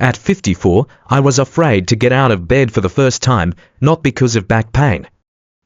At 54, I was afraid to get out of bed for the first time, not because of back pain.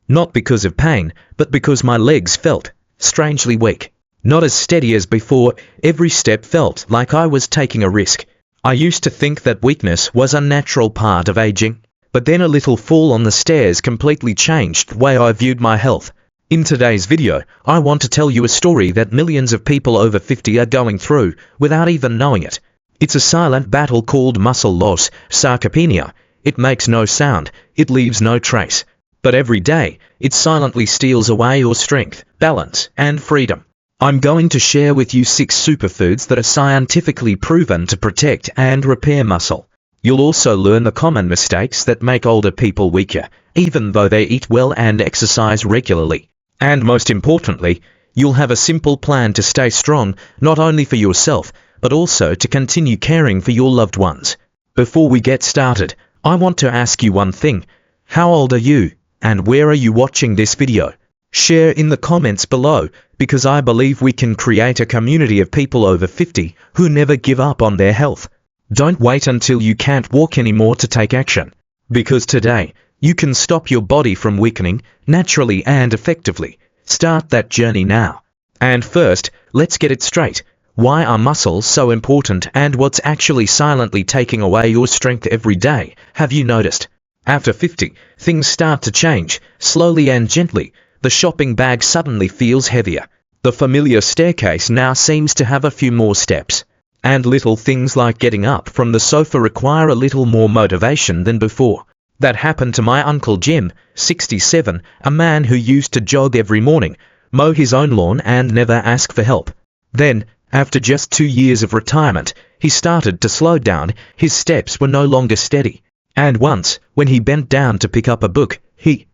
Not because of pain, but because my legs felt strangely weak. Not as steady as before, every step felt like I was taking a risk. I used to think that weakness was a natural part of aging, but then a little fall on the stairs completely changed the way I viewed my health. In today's video, I want to tell you a story that millions of people over 50 are going through without even knowing it. It's a silent battle called muscle loss, sarcopenia. It makes no sound, it leaves no trace. But every day, it silently steals away your strength, balance, and freedom. I'm going to share with you 6 superfoods that are scientifically proven to protect and repair muscle. You'll also learn the common mistakes that make older people weaker, even though they eat well and exercise regularly. And most importantly, you'll have a simple plan to stay strong, not only for yourself, but also to continue caring for your loved ones. Before we get started, I want to ask you one thing. How old are you, and where are you watching this video? Share in the comments below, because I believe we can create a community of people over 50 who never give up on their health. Don't wait until you can't walk anymore to take action, because today, you can stop your body from weakening naturally and effectively. Start that journey now. And first, let's get it straight. Why are muscles so important, and what's actually silently taking away your strength every day? Have you noticed? After 50, things start to change, slowly and gently. The shopping bag suddenly feels heavier. The familiar staircase now seems to have a few more steps. And little things like getting up from the sofa require a little more motivation than before. That happened to my Uncle Jim, 67, a man who used to jog every morning, mow his own lawn and never ask for help. Then, after just 2 years of retirement, he started to slow down. His steps were no longer steady. And once, when he bent down to pick up a book, he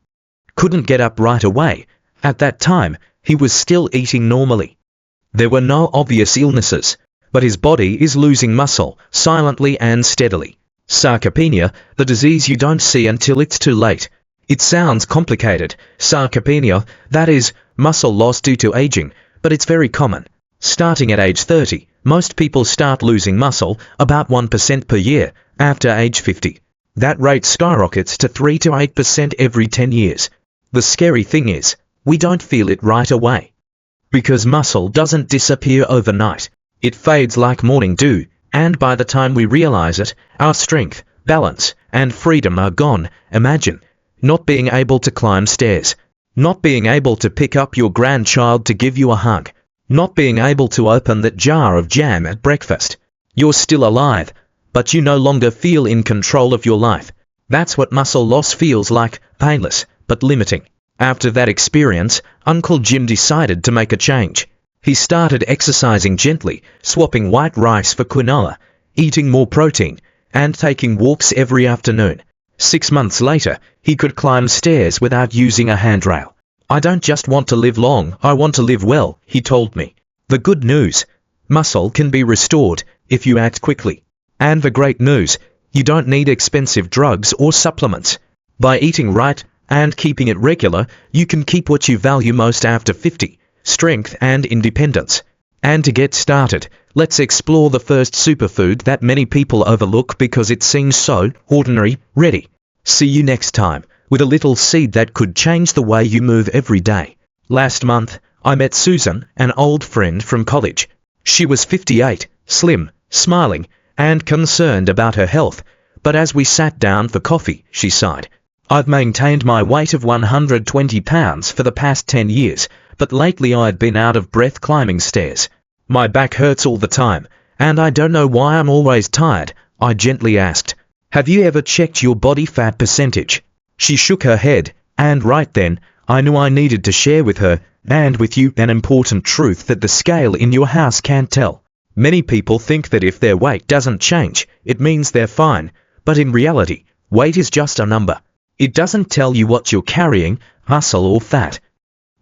couldn't get up right away. At that time, he was still eating normally. There were no obvious illnesses, but his body is losing muscle, silently and steadily. Sarcopenia, the disease you don't see until it's too late. It sounds complicated. Sarcopenia, that is, muscle loss due to aging, but it's very common. Starting at age 30, most people start losing muscle, about 1% per year, after age 50. That rate skyrockets to 3 to 8% every 10 years. The scary thing is, we don't feel it right away. Because muscle doesn't disappear overnight. It fades like morning dew, and by the time we realize it, our strength, balance, and freedom are gone. Imagine not being able to climb stairs, not being able to pick up your grandchild to give you a hug, not being able to open that jar of jam at breakfast. You're still alive, but you no longer feel in control of your life. That's what muscle loss feels like, painless, but limiting. After that experience, Uncle Jim decided to make a change. He started exercising gently, swapping white rice for quinoa, eating more protein, and taking walks every afternoon. 6 months later, he could climb stairs without using a handrail. I don't just want to live long, I want to live well, he told me. The good news: muscle can be restored if you act quickly. And the great news: you don't need expensive drugs or supplements. By eating right and keeping it regular, you can keep what you value most after 50, strength and independence. And to get started, let's explore the first superfood that many people overlook because it seems so ordinary. Ready? See you next time, with a little seed that could change the way you move every day. Last month, I met Susan, an old friend from college. She was 58, slim, smiling, and concerned about her health, but as we sat down for coffee, she sighed. I've maintained my weight of 120 pounds for the past 10 years, but lately I'd been out of breath climbing stairs. My back hurts all the time, and I don't know why I'm always tired. I gently asked, have you ever checked your body fat percentage? She shook her head, and right then, I knew I needed to share with her, and with you, an important truth that the scale in your house can't tell. Many people think that if their weight doesn't change, it means they're fine, but in reality, weight is just a number. It doesn't tell you what you're carrying, muscle or fat.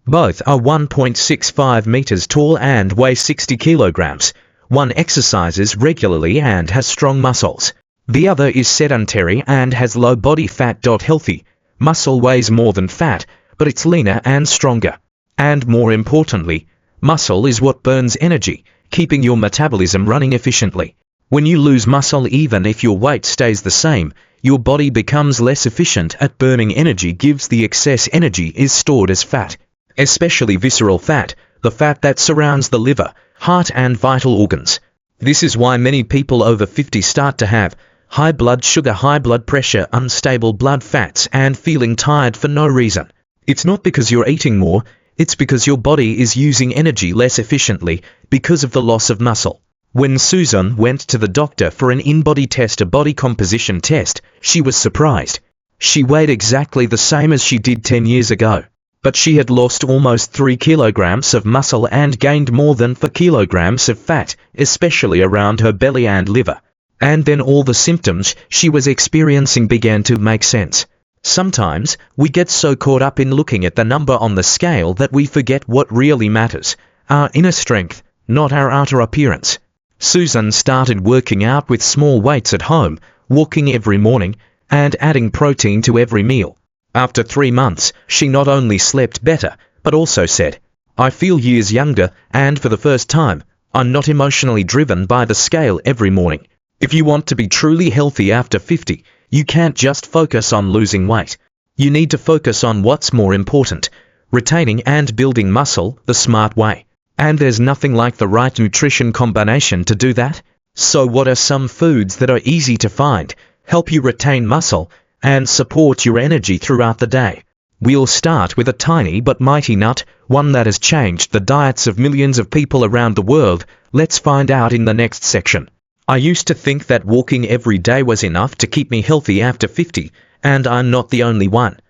Both are 1.65 meters tall and weigh 60 kilograms. One exercises regularly and has strong muscles. The other is sedentary and has low body fat. Healthy muscle weighs more than fat, but it's leaner and stronger. And more importantly, muscle is what burns energy, keeping your metabolism running efficiently. When you lose muscle, even if your weight stays the same, your body becomes less efficient at burning energy. Gives the excess energy is stored as fat, especially visceral fat, the fat that surrounds the liver, heart and vital organs. This is why many people over 50 start to have high blood sugar, high blood pressure, unstable blood fats, and feeling tired for no reason. It's not because you're eating more, it's because your body is using energy less efficiently because of the loss of muscle. When Susan went to the doctor for an in-body test, a body composition test, she was surprised. She weighed exactly the same as she did 10 years ago, but she had lost almost 3 kilograms of muscle and gained more than 4 kilograms of fat, especially around her belly and liver. And then all the symptoms she was experiencing began to make sense. Sometimes we get so caught up in looking at the number on the scale that we forget what really matters, our inner strength, not our outer appearance. Susan started working out with small weights at home, walking every morning, and adding protein to every meal. After 3 months, she not only slept better, but also said, "I feel years younger, and for the first time, I'm not emotionally driven by the scale every morning." If you want to be truly healthy after 50, you can't just focus on losing weight. You need to focus on what's more important, retaining and building muscle the smart way. And there's nothing like the right nutrition combination to do that. So what are some foods that are easy to find, help you retain muscle, and support your energy throughout the day? We'll start with a tiny but mighty nut, one that has changed the diets of millions of people around the world. Let's find out in the next section. I used to think that walking every day was enough to keep me healthy after 50, and I'm not the only one.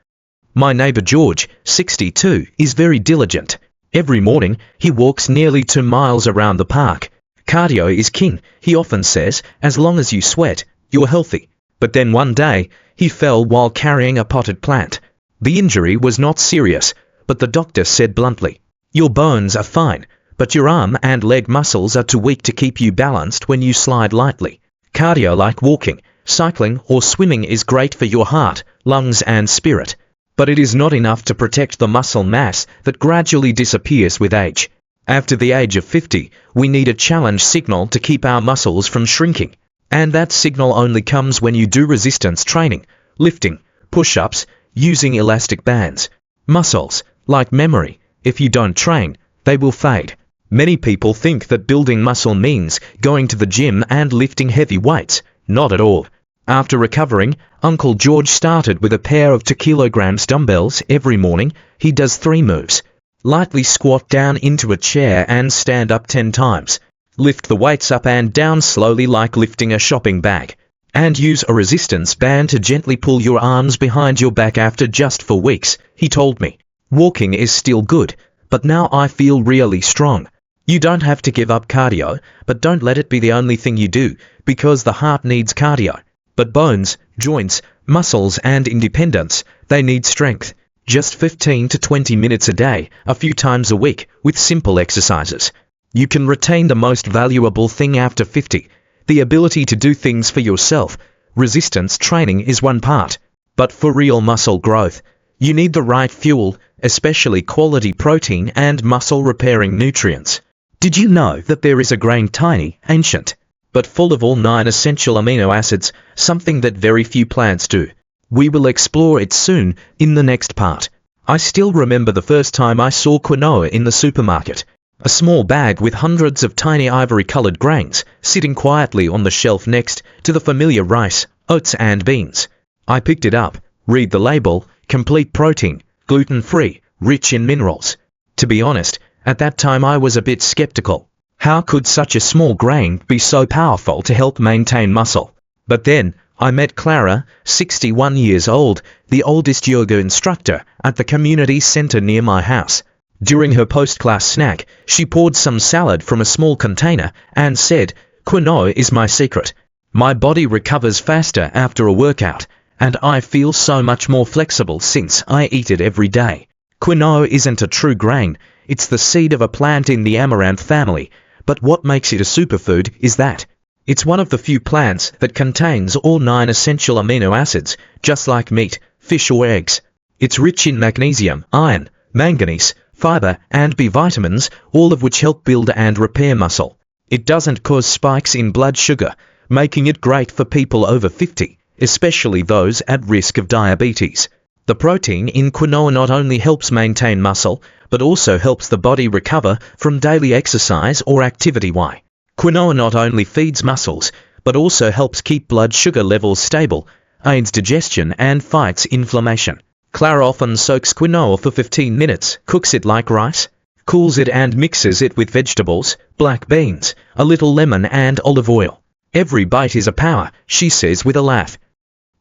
My neighbor George, 62, is very diligent. Every morning, he walks nearly 2 miles around the park. Cardio is king, he often says, as long as you sweat, you're healthy. But then one day, he fell while carrying a potted plant. The injury was not serious, but the doctor said bluntly, "Your bones are fine, but your arm and leg muscles are too weak to keep you balanced when you slide lightly." Cardio, like walking, cycling or swimming, is great for your heart, lungs and spirit, but it is not enough to protect the muscle mass that gradually disappears with age. After the age of 50, we need a challenge signal to keep our muscles from shrinking, and that signal only comes when you do resistance training, lifting, push-ups, using elastic bands. Muscles, like memory, if you don't train, they will fade. Many people think that building muscle means going to the gym and lifting heavy weights. Not at all. After recovering, Uncle George started with a pair of 2 kilograms dumbbells every morning. He does 3 moves. Lightly squat down into a chair and stand up 10 times. Lift the weights up and down slowly like lifting a shopping bag. And use a resistance band to gently pull your arms behind your back. After just 4 weeks, he told me, "Walking is still good, but now I feel really strong." You don't have to give up cardio, but don't let it be the only thing you do, because the heart needs cardio. But bones, joints, muscles and independence, they need strength. Just 15 to 20 minutes a day, a few times a week, with simple exercises. You can retain the most valuable thing after 50, the ability to do things for yourself. Resistance training is one part, but for real muscle growth, you need the right fuel, especially quality protein and muscle-repairing nutrients. Did you know that there is a grain tiny, ancient, but full of all 9 essential amino acids, something that very few plants do? We will explore it soon in the next part. I still remember the first time I saw quinoa in the supermarket. A small bag with hundreds of tiny ivory-colored grains, sitting quietly on the shelf next to the familiar rice, oats and beans. I picked it up, read the label, complete protein, gluten-free, rich in minerals. To be honest, at that time I was a bit skeptical. How could such a small grain be so powerful to help maintain muscle? But then, I met Clara, 61 years old, the oldest yoga instructor at the community center near my house. During her post-class snack, she poured some salad from a small container and said, "Quinoa is my secret. My body recovers faster after a workout, and I feel so much more flexible since I eat it every day." Quinoa isn't a true grain, it's the seed of a plant in the amaranth family, but what makes it a superfood is that it's one of the few plants that contains all 9 essential amino acids, just like meat, fish or eggs. It's rich in magnesium, iron, manganese, fiber and B vitamins, all of which help build and repair muscle. It doesn't cause spikes in blood sugar, making it great for people over 50, especially those at risk of diabetes. The protein in quinoa not only helps maintain muscle, but also helps the body recover from daily exercise or activity. Why? Quinoa not only feeds muscles, but also helps keep blood sugar levels stable, aids digestion and fights inflammation. Clara often soaks quinoa for 15 minutes, cooks it like rice, cools it and mixes it with vegetables, black beans, a little lemon and olive oil. Every bite is a power, she says with a laugh.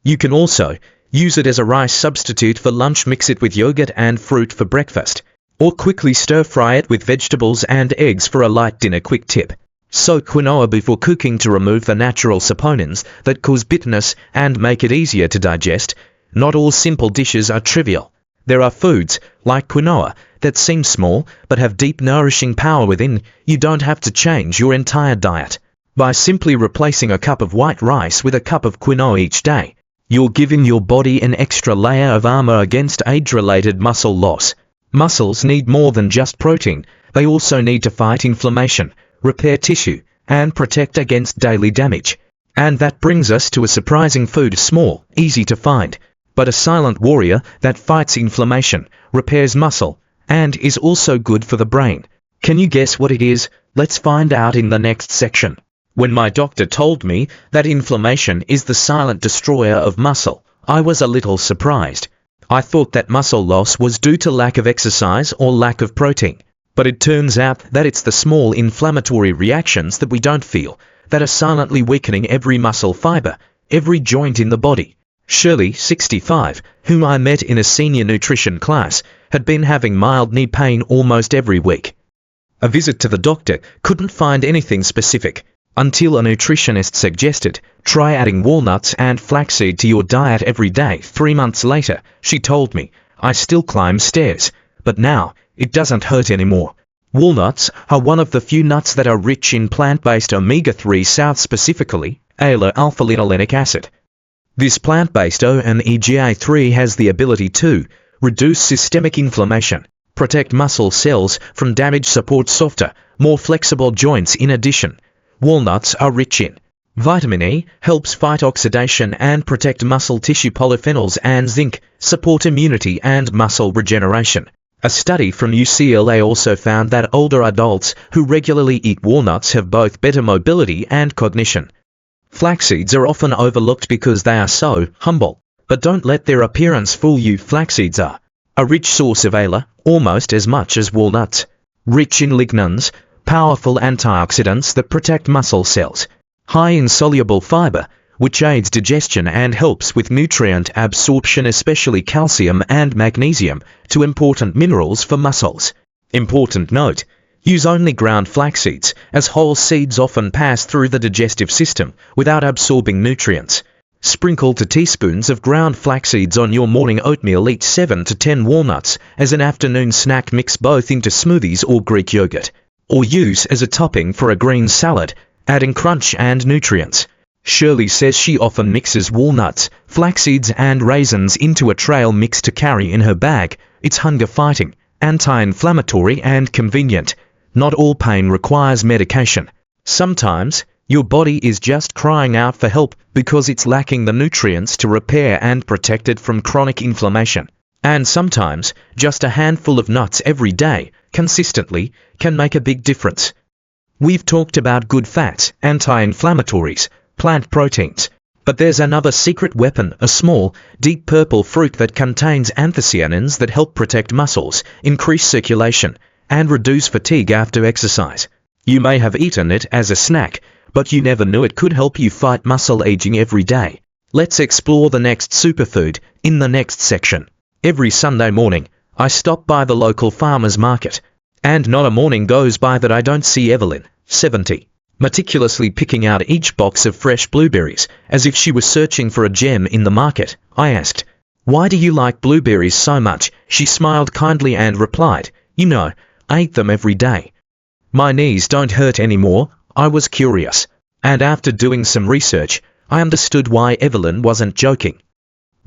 You can also use it as a rice substitute for lunch, mix it with yogurt and fruit for breakfast, or quickly stir-fry it with vegetables and eggs for a light dinner. Quick tip: soak quinoa before cooking to remove the natural saponins that cause bitterness and make it easier to digest. Not all simple dishes are trivial. There are foods, like quinoa, that seem small but have deep nourishing power within. You don't have to change your entire diet. By simply replacing a cup of white rice with a cup of quinoa each day, you're giving your body an extra layer of armor against age-related muscle loss. Muscles need more than just protein. They also need to fight inflammation, repair tissue, and protect against daily damage. And that brings us to a surprising food, small, easy to find, but a silent warrior that fights inflammation, repairs muscle, and is also good for the brain. Can you guess what it is? Let's find out in the next section. When my doctor told me that inflammation is the silent destroyer of muscle, I was a little surprised. I thought that muscle loss was due to lack of exercise or lack of protein. But it turns out that it's the small inflammatory reactions that we don't feel that are silently weakening every muscle fiber, every joint in the body. Shirley, 65, whom I met in a senior nutrition class, had been having mild knee pain almost every week. A visit to the doctor couldn't find anything specific, until a nutritionist suggested, try adding walnuts and flaxseed to your diet every day. 3 months later, she told me, I still climb stairs, but now it doesn't hurt anymore. Walnuts are one of the few nuts that are rich in plant-based omega-3 south, specifically alpha-linolenic acid. This plant-based omega-3 has the ability to reduce systemic inflammation, protect muscle cells from damage, support softer, more flexible joints. In addition, walnuts are rich in vitamin E, helps fight oxidation and protect muscle tissue. Polyphenols and zinc support immunity and muscle regeneration. A study from UCLA also found that older adults who regularly eat walnuts have both better mobility and cognition. Flax seeds are often overlooked because they are so humble, but don't let their appearance fool you. Flax seeds are a rich source of ALA, almost as much as walnuts. Rich in lignans, powerful antioxidants that protect muscle cells. High in soluble fiber, which aids digestion and helps with nutrient absorption, especially calcium and magnesium, two important minerals for muscles. Important note: use only ground flax seeds, as whole seeds often pass through the digestive system without absorbing nutrients. Sprinkle 2 teaspoons of ground flax seeds on your morning oatmeal. Eat 7 to 10 walnuts as an afternoon snack. Mix both into smoothies or Greek yogurt, or use as a topping for a green salad, adding crunch and nutrients. Shirley says she often mixes walnuts, flax seeds and raisins into a trail mix to carry in her bag. It's hunger-fighting, anti-inflammatory and convenient. Not all pain requires medication. Sometimes, your body is just crying out for help because it's lacking the nutrients to repair and protect it from chronic inflammation. And sometimes, just a handful of nuts every day, consistently, can make a big difference. We've talked about good fats, anti-inflammatories, plant proteins, but there's another secret weapon, a small, deep purple fruit that contains anthocyanins that help protect muscles, increase circulation, and reduce fatigue after exercise. You may have eaten it as a snack, but you never knew it could help you fight muscle aging every day. Let's explore the next superfood in the next section. Every Sunday morning, I stop by the local farmer's market, and not a morning goes by that I don't see Evelyn, 70, meticulously picking out each box of fresh blueberries, as if she was searching for a gem in the market. I asked, "Why do you like blueberries so much?" She smiled kindly and replied, "You know, I eat them every day. My knees don't hurt anymore." I was curious, and after doing some research, I understood why Evelyn wasn't joking.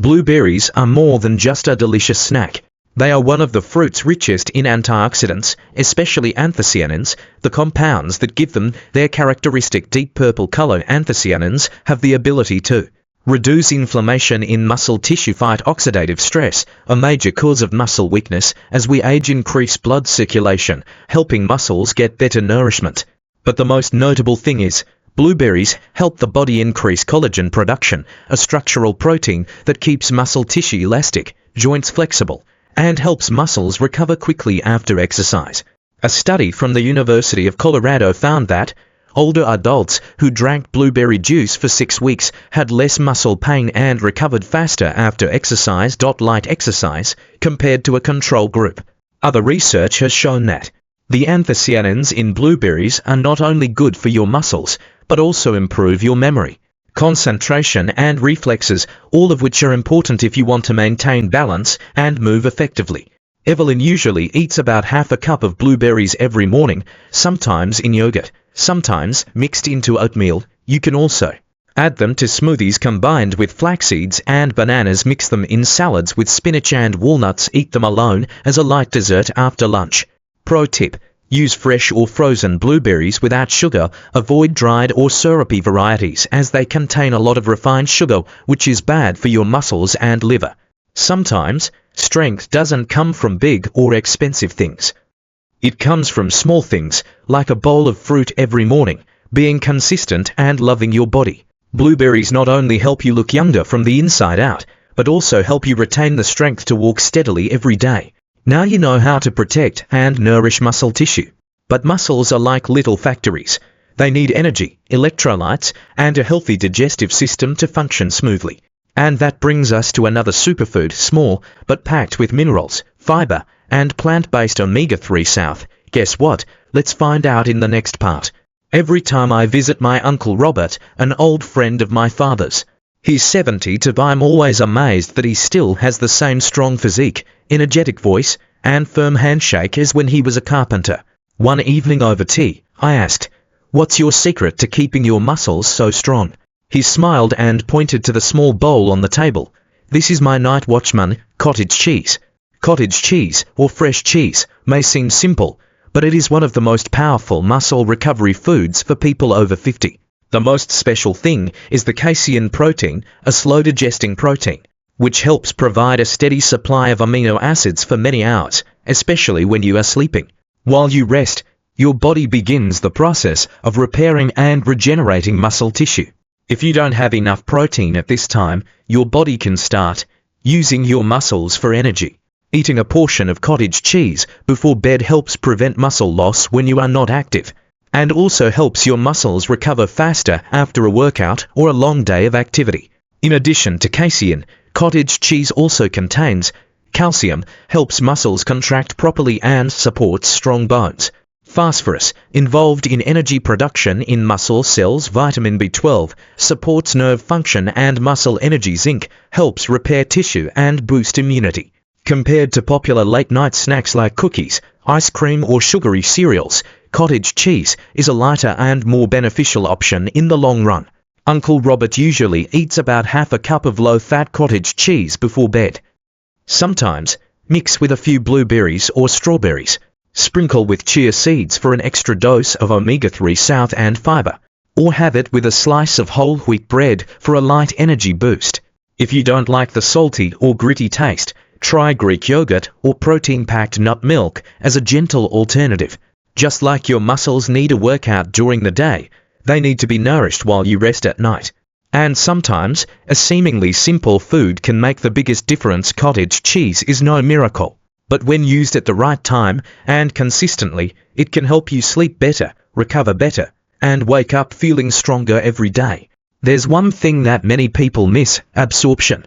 Blueberries are more than just a delicious snack. They are one of the fruits richest in antioxidants, especially anthocyanins, the compounds that give them their characteristic deep purple color. Anthocyanins have the ability to reduce inflammation in muscle tissue, fight oxidative stress, a major cause of muscle weakness as we age, increase blood circulation, helping muscles get better nourishment. But the most notable thing is, blueberries help the body increase collagen production, a structural protein that keeps muscle tissue elastic, joints flexible, and helps muscles recover quickly after exercise. A study from the University of Colorado found that older adults who drank blueberry juice for 6 weeks had less muscle pain and recovered faster after exercise. Light exercise compared to a control group. Other research has shown that the anthocyanins in blueberries are not only good for your muscles, but also improve your memory, concentration and reflexes, all of which are important if you want to maintain balance and move effectively. Evelyn usually eats about half a cup of blueberries every morning, sometimes in yogurt, sometimes mixed into oatmeal. You can also add them to smoothies combined with flax seeds and bananas. Mix them in salads with spinach and walnuts. Eat them alone as a light dessert after lunch. Pro tip: use fresh or frozen blueberries without sugar. Avoid dried or syrupy varieties as they contain a lot of refined sugar, which is bad for your muscles and liver. Sometimes, strength doesn't come from big or expensive things. It comes from small things, like a bowl of fruit every morning, being consistent and loving your body. Blueberries not only help you look younger from the inside out, but also help you retain the strength to walk steadily every day. Now you know how to protect and nourish muscle tissue. But muscles are like little factories. They need energy, electrolytes, and a healthy digestive system to function smoothly. And that brings us to another superfood, small, but packed with minerals, fiber, and plant-based omega-3 South. Guess what? Let's find out in the next part. Every time I visit my Uncle Robert, an old friend of my father's, he's 72, I'm always amazed that he still has the same strong physique, energetic voice, and firm handshake as when he was a carpenter. One evening over tea, I asked, "What's your secret to keeping your muscles so strong?" He smiled and pointed to the small bowl on the table. "This is my night watchman, cottage cheese." Cottage cheese, or fresh cheese, may seem simple, but it is one of the most powerful muscle recovery foods for people over 50. The most special thing is the casein protein, a slow-digesting protein, which helps provide a steady supply of amino acids for many hours, especially when you are sleeping. While you rest, your body begins the process of repairing and regenerating muscle tissue. If you don't have enough protein at this time, your body can start using your muscles for energy. Eating a portion of cottage cheese before bed helps prevent muscle loss when you are not active, and also helps your muscles recover faster after a workout or a long day of activity. In addition to casein, cottage cheese also contains calcium, helps muscles contract properly and supports strong bones. Phosphorus, involved in energy production in muscle cells. Vitamin B12, supports nerve function and muscle energy. Zinc, helps repair tissue and boost immunity. Compared to popular late-night snacks like cookies, ice cream or sugary cereals, cottage cheese is a lighter and more beneficial option in the long run. Uncle Robert usually eats about half a cup of low-fat cottage cheese before bed. Sometimes, mix with a few blueberries or strawberries. Sprinkle with chia seeds for an extra dose of omega-3 South and fiber. Or have it with a slice of whole wheat bread for a light energy boost. If you don't like the salty or gritty taste, try Greek yogurt or protein-packed nut milk as a gentle alternative. Just like your muscles need a workout during the day, they need to be nourished while you rest at night. And sometimes, a seemingly simple food can make the biggest difference. Cottage cheese is no miracle, but when used at the right time and consistently, it can help you sleep better, recover better, and wake up feeling stronger every day. There's one thing that many people miss: absorption.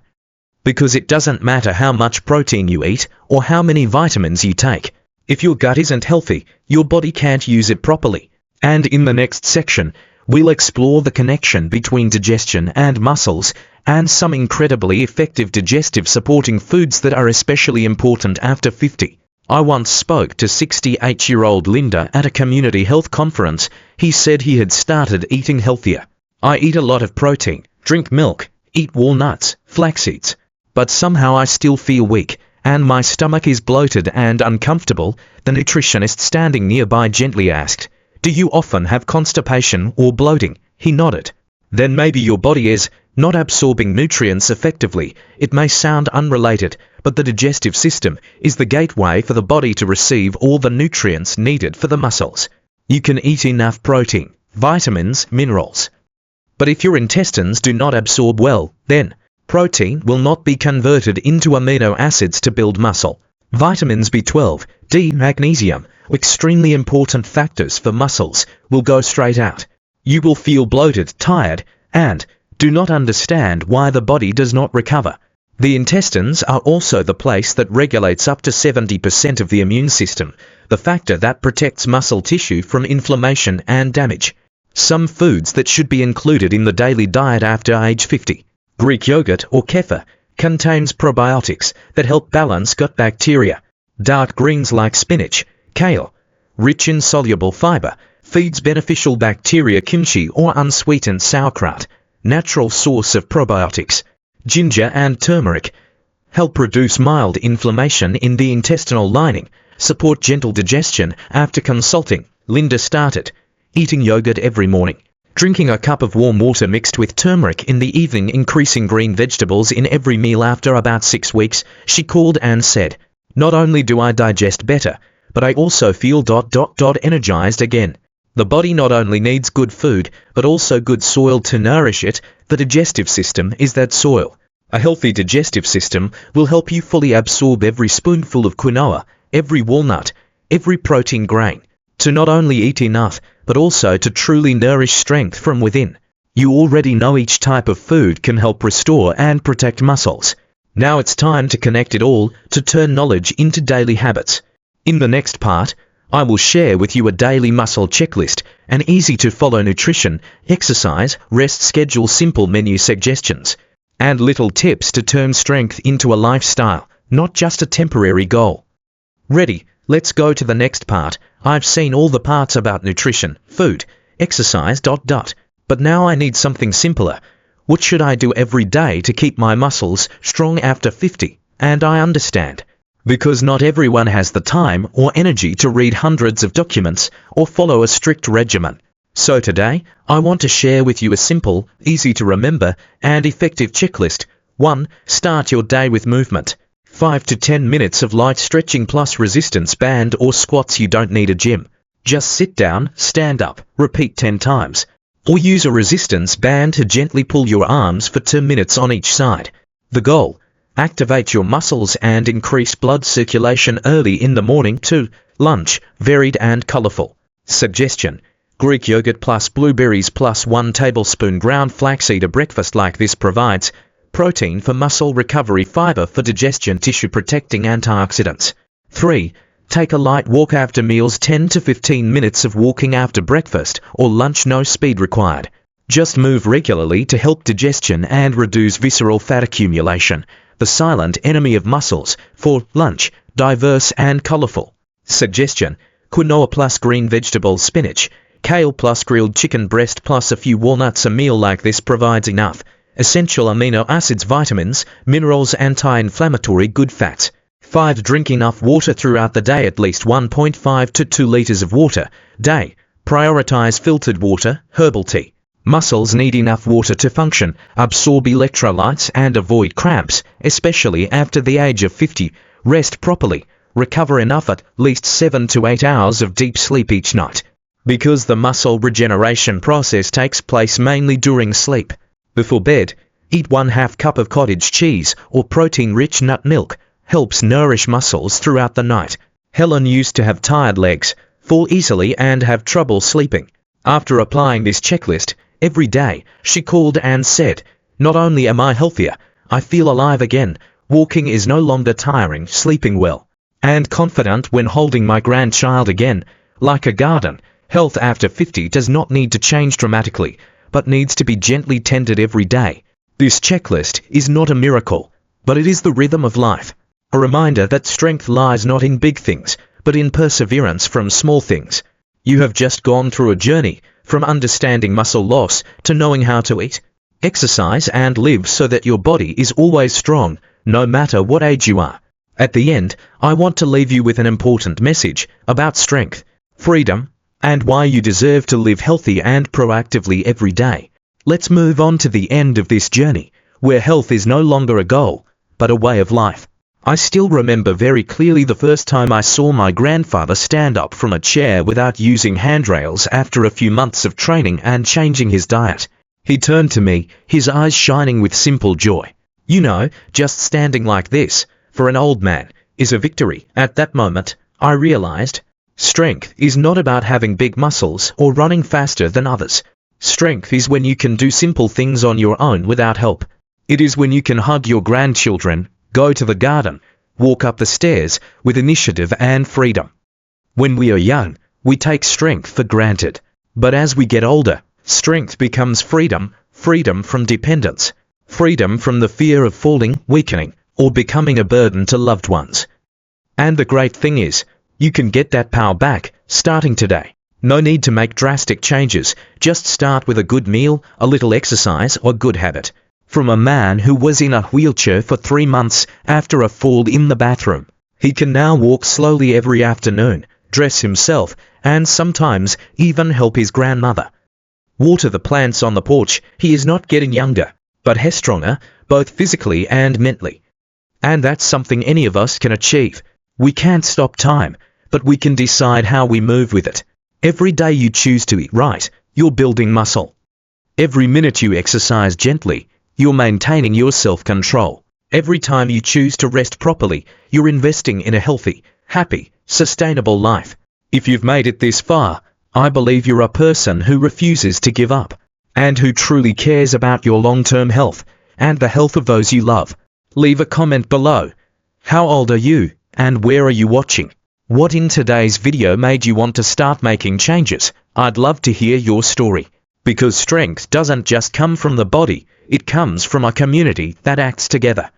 Because it doesn't matter how much protein you eat or how many vitamins you take. If your gut isn't healthy, your body can't use it properly. And in the next section, we'll explore the connection between digestion and muscles and some incredibly effective digestive supporting foods that are especially important after 50. I once spoke to 68-year-old Linda at a community health conference. He said he had started eating healthier. "I eat a lot of protein, drink milk, eat walnuts, flax seeds, but somehow I still feel weak, and my stomach is bloated and uncomfortable, the nutritionist standing nearby gently asked, "Do you often have constipation or bloating?" He nodded. "Then maybe your body is not absorbing nutrients effectively." It may sound unrelated, but the digestive system is the gateway for the body to receive all the nutrients needed for the muscles. You can eat enough protein, vitamins, minerals. But if your intestines do not absorb well, then protein will not be converted into amino acids to build muscle. Vitamins B12, D, magnesium, extremely important factors for muscles, will go straight out. You will feel bloated, tired, and do not understand why the body does not recover. The intestines are also the place that regulates up to 70% of the immune system, the factor that protects muscle tissue from inflammation and damage. Some foods that should be included in the daily diet after age 50. Greek yogurt or kefir contains probiotics that help balance gut bacteria. Dark greens like spinach, kale, rich in soluble fiber, feeds beneficial bacteria. Kimchi or unsweetened sauerkraut, natural source of probiotics. Ginger and turmeric help reduce mild inflammation in the intestinal lining, support gentle digestion. After consulting, Linda started eating yogurt every morning, drinking a cup of warm water mixed with turmeric in the evening, increasing green vegetables in every meal. After about 6 weeks, she called and said, "Not only do I digest better, but I also feel energized again." The body not only needs good food, but also good soil to nourish it. The digestive system is that soil. A healthy digestive system will help you fully absorb every spoonful of quinoa, every walnut, every protein grain, to not only eat enough, but also to truly nourish strength from within. You already know each type of food can help restore and protect muscles. Now it's time to connect it all, to turn knowledge into daily habits. In the next part, I will share with you a daily muscle checklist, an easy-to-follow nutrition, exercise, rest schedule, simple menu suggestions, and little tips to turn strength into a lifestyle, not just a temporary goal. Ready? Let's go to the next part. I've seen all the parts about nutrition, food, exercise, but now I need something simpler. What should I do every day to keep my muscles strong after 50? And I understand. Because not everyone has the time or energy to read hundreds of documents or follow a strict regimen. So today, I want to share with you a simple, easy to remember, and effective checklist. 1. Start your day with movement. 5 to 10 minutes of light stretching plus resistance band or squats. You don't need a gym. Just sit down, stand up, repeat 10 times. Or use a resistance band to gently pull your arms for 2 minutes on each side. The goal: activate your muscles and increase blood circulation early in the morning. 2. Lunch: varied and colorful. Suggestion: Greek yogurt plus blueberries plus 1 tablespoon ground flaxseed. A breakfast like this provides protein for muscle recovery, fiber for digestion, tissue protecting antioxidants. 3. Take a light walk after meals. 10 to 15 minutes of walking after breakfast or lunch. No speed required. Just move regularly to help digestion and reduce visceral fat accumulation, the silent enemy of muscles. 4. Lunch: diverse and colorful. Suggestion: quinoa plus green vegetables, spinach, kale plus grilled chicken breast plus a few walnuts. A meal like this provides enough essential amino acids, vitamins, minerals, anti-inflammatory, good fats. 5. Drink enough water throughout the day, at least 1.5 to 2 liters of water day. Prioritize filtered water, herbal tea. Muscles need enough water to function, absorb electrolytes, and avoid cramps, especially after the age of 50. Rest properly. Recover enough, at least 7 to 8 hours of deep sleep each night. Because the muscle regeneration process takes place mainly during sleep. Before bed, eat 1/2 cup of cottage cheese or protein-rich nut milk. Helps nourish muscles throughout the night. Helen used to have tired legs, fall easily, and have trouble sleeping. After applying this checklist every day, she called and said, "Not only am I healthier, I feel alive again. Walking is no longer tiring, sleeping well, and confident when holding my grandchild again. Like a garden, health after 50 does not need to change dramatically, but needs to be gently tended every day." This checklist is not a miracle, but it is the rhythm of life. A reminder that strength lies not in big things, but in perseverance from small things. You have just gone through a journey, from understanding muscle loss to knowing how to eat, exercise, and live so that your body is always strong, no matter what age you are. At the end, I want to leave you with an important message about strength, freedom, and why you deserve to live healthy and proactively every day. Let's move on to the end of this journey, where health is no longer a goal, but a way of life. I still remember very clearly the first time I saw my grandfather stand up from a chair without using handrails after a few months of training and changing his diet. He turned to me, his eyes shining with simple joy. You know, just standing like this, for an old man, is a victory. At that moment, I realized, strength is not about having big muscles or running faster than others. Strength is when you can do simple things on your own without help. It is when you can hug your grandchildren, go to the garden, walk up the stairs with initiative and freedom. When we are young, we take strength for granted. But as we get older, strength becomes freedom, freedom from dependence, freedom from the fear of falling, weakening, or becoming a burden to loved ones. And the great thing is, you can get that power back, starting today. No need to make drastic changes, just start with a good meal, a little exercise, or good habit. From a man who was in a wheelchair for 3 months after a fall in the bathroom, he can now walk slowly every afternoon, dress himself, and sometimes even help his grandmother water the plants on the porch. He is not getting younger, but he's stronger, both physically and mentally. And that's something any of us can achieve. We can't stop time, but we can decide how we move with it. Every day you choose to eat right, you're building muscle. Every minute you exercise gently, you're maintaining your self-control. Every time you choose to rest properly, you're investing in a healthy, happy, sustainable life. If you've made it this far, I believe you're a person who refuses to give up, and who truly cares about your long-term health, and the health of those you love. Leave a comment below. How old are you, and where are you watching? What in today's video made you want to start making changes? I'd love to hear your story. Because strength doesn't just come from the body, it comes from a community that acts together.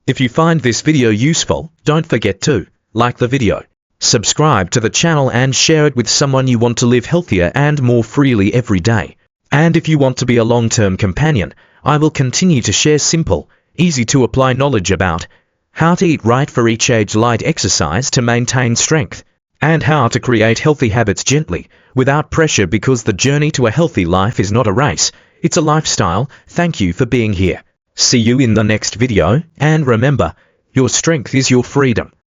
If you find this video useful, don't forget to like the video, subscribe to the channel and share it with someone you want to live healthier and more freely every day. And if you want to be a long-term companion, I will continue to share simple, easy to apply knowledge about how to eat right for each age, light exercise to maintain strength, and how to create healthy habits gently, without pressure, because the journey to a healthy life is not a race, it's a lifestyle. Thank you for being here. See you in the next video, and remember, your strength is your freedom.